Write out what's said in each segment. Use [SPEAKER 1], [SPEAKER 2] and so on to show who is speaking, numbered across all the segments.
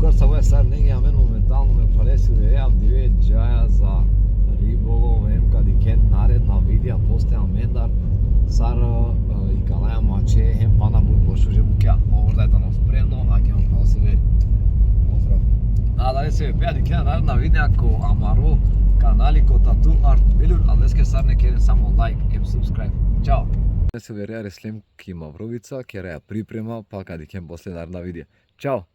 [SPEAKER 1] Бугарца бе сар неги амен моментално ме фалеси ја диве џаја за риболов ем кади кен наредна видеа посте амендар сар и калаја маче хем пана буд бошуже буќа оврдајта на спремно а ке му се вери. Поздрав. А дали се пеа ди кен наредна видеа ко Амаро канали ко Тату Арт Белур, а днеска сар не керен само лайк ем subscribe. Чао. Не се верија реслем ки Мавровица, ке реја припрема, па кади кен после наредна видеа. Чао.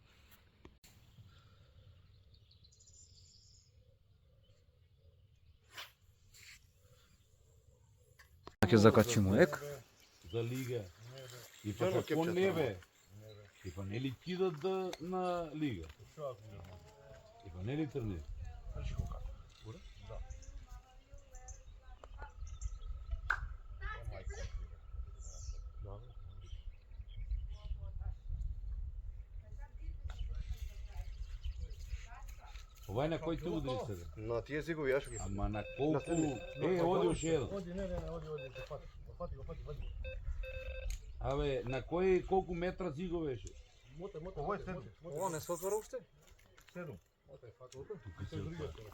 [SPEAKER 1] Ќе закачимо ек.
[SPEAKER 2] За лига. И па како не бе. И па нели кидат на лига. И па нели трне. Ова е на кој те удри сега?
[SPEAKER 3] На тие зигови, јас ќе.
[SPEAKER 2] Ама на колку? Оди уште еден.
[SPEAKER 3] Оди, не, оди, фати.
[SPEAKER 2] Абе, на кој колку метра зиго беше?
[SPEAKER 3] Моте, ова е 7.
[SPEAKER 1] Ова не се отвора уште?
[SPEAKER 3] 7. Моте, фати.
[SPEAKER 2] Тука се отвора.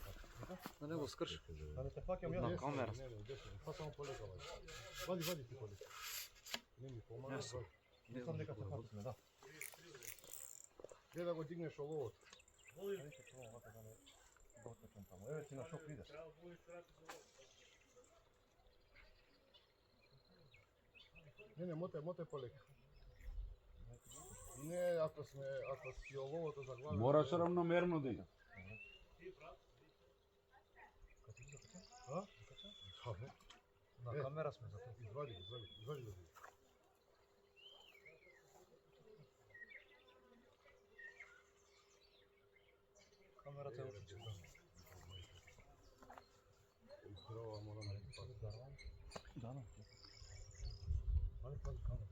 [SPEAKER 1] Да не го скрш.
[SPEAKER 3] Да не те фаќам ја.
[SPEAKER 1] На камера.
[SPEAKER 3] Фат само полека. Вади ти полека. Не ми помага. Не сам нека се фатиме, да. Де да го дигнеш оловот. Еве ти на шоп идеш. Не, моте полека. Не, ако си оловото за глава.
[SPEAKER 2] Мораш равномерно да иде.
[SPEAKER 3] А?
[SPEAKER 1] На камера сме за
[SPEAKER 3] Извади.
[SPEAKER 1] камерата е уште.
[SPEAKER 3] Здраво, мора да пати.
[SPEAKER 1] Да.
[SPEAKER 3] Пати камера.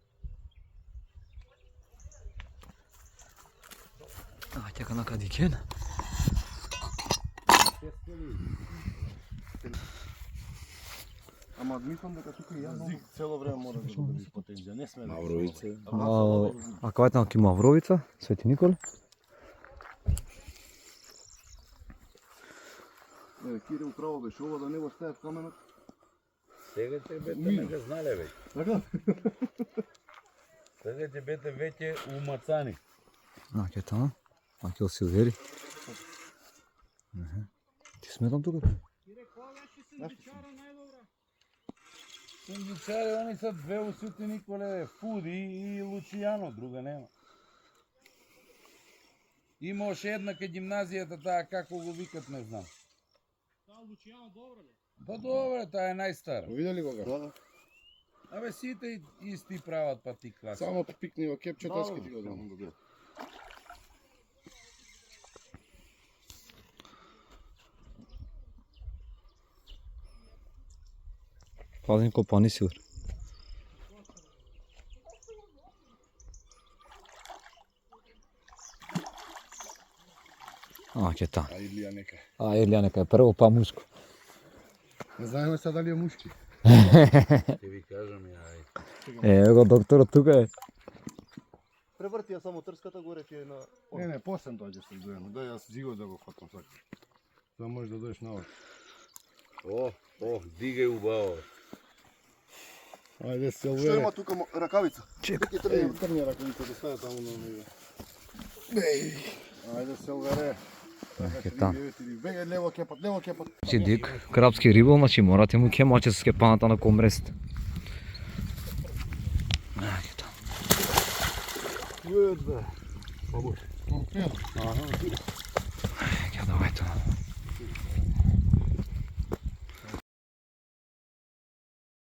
[SPEAKER 1] А тека на кади кен?
[SPEAKER 3] Ама мислам дека тука и ја зиг цело време мора да доби потенција. Не сме.
[SPEAKER 2] Мавровица.
[SPEAKER 1] А кај е ки Мавровица? Свети Николе?
[SPEAKER 3] Кире управо беше ова да не го ставе в каменот.
[SPEAKER 2] Сега те бете не го знале веќе.
[SPEAKER 3] Така?
[SPEAKER 2] Сега те бете веќе умацани.
[SPEAKER 1] А ке тamo. А ке се увери. Ти сметам тука?
[SPEAKER 2] Сундичари, они са две усити Николе, Фуди и Лучијано, друга нема. Има още една кај гимназијата, таа како го викат, не знам.
[SPEAKER 4] Таа Лучијано добра ли?
[SPEAKER 2] Па добре, таа е најстара.
[SPEAKER 3] Видели кога? Да.
[SPEAKER 2] Абе сите исти прават па ти класи.
[SPEAKER 3] Само пикни во кепчето, ски ти го дам.
[SPEAKER 1] Пазим копани сигур. А ке та.
[SPEAKER 3] А Илија нека.
[SPEAKER 1] А Илија нека прво па мушко.
[SPEAKER 3] Не знаеме сега дали е мушки.
[SPEAKER 2] Ќе ви кажам ја, ај.
[SPEAKER 1] Го докторот тука е.
[SPEAKER 3] Преврти ја само трската горе ќе на. Не, посем доаѓаш се дојдено. Дај јас зигот да го фатам сака. За можеш да дојдеш навак.
[SPEAKER 2] Дигај убаво.
[SPEAKER 3] Ајде се увери. Што има тука ракавица? Чекај, трни ракавица да стави таму на него. Ајде се увери.
[SPEAKER 1] Та.
[SPEAKER 3] Бегај лево кепат.
[SPEAKER 1] Значи дик, крапски рибол, значи морате му кемаче с кепаната на комрест.
[SPEAKER 3] Бе. Бабуш. Ага.